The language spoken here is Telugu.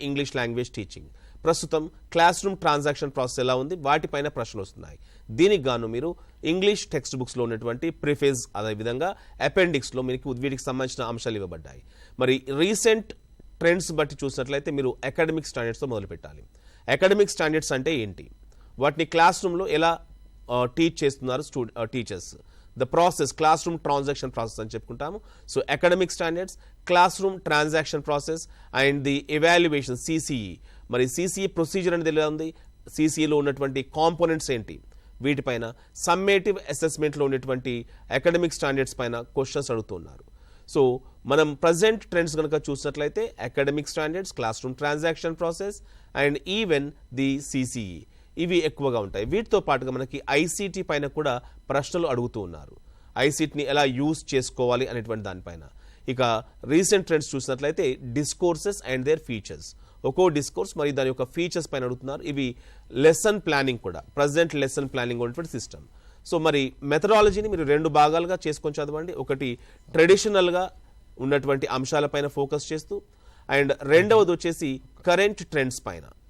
ఇంగ్లీష్ లాంగ్వేజ్ టీచింగ్ ప్రస్తుతం క్లాస్ రూమ్ ట్రాన్సాక్షన్ ప్రాసెస్ ఎలా ఉంది వాటిపైన ప్రశ్నలు వస్తున్నాయి. దీనికి గాను మీరు ఇంగ్లీష్ టెక్స్ట్ బుక్స్లో ఉన్నటువంటి ప్రిఫేజ్ అదేవిధంగా అపెండిక్స్లో మీకు వీటికి సంబంధించిన అంశాలు ఇవ్వబడ్డాయి. మరి రీసెంట్ ట్రెండ్స్ బట్టి చూసినట్లయితే మీరు అకాడమిక్ స్టాండర్డ్స్తో మొదలు పెట్టాలి. అకాడమిక్ స్టాండర్డ్స్ అంటే ఏంటి, వాటిని క్లాస్ రూమ్లో ఎలా టీచ్ చేస్తున్నారు teachers, the process class room transaction process అని చెప్పుకుంటాము. So academic standards, class room transaction process and the evaluation CCE. మరి సిసిఈ ప్రొసీజర్ అనేది ఎలా ఉంది, సిసిఈలో ఉన్నటువంటి కాంపోనెంట్స్ ఏంటి, వీటిపైన సమ్మేటివ్ అసెస్మెంట్లో ఉన్నటువంటి అకాడమిక్ స్టాండర్డ్స్ పైన క్వశ్చన్స్ అడుగుతున్నారు. సో మనం ప్రజెంట్ ట్రెండ్స్ కనుక చూసినట్లయితే academic standards, class room transaction process and even the CCE ఇవి ఎక్కువగా ఉంటాయి. వీటితో పాటుగా మనకి ఐసీటీ పైన కూడా ప్రశ్నలు అడుగుతూ ఉన్నారు. ఐసీటీని ఎలా యూజ్ చేసుకోవాలి అనేటువంటి దానిపైన. ఇక రీసెంట్ ట్రెండ్స్ చూసినట్లయితే డిస్కోర్సెస్ అండ్ దేర్ ఫీచర్స్, ఒక్కో డిస్కోర్స్ మరి దాని యొక్క ఫీచర్స్ పైన అడుగుతున్నారు. ఇవి లెసన్ ప్లానింగ్ కూడా, ప్రజెంట్ లెసన్ ప్లానింగ్ ఉన్నటువంటి సిస్టమ్. సో మరి మెథడాలజీని మీరు రెండు భాగాలుగా చేసుకొని చదవండి. ఒకటి ట్రెడిషనల్గా ఉన్నటువంటి అంశాలపైన ఫోకస్ చేస్తూ అండ్ రెండవది వచ్చేసి కరెంట్ ట్రెండ్స్ పైన.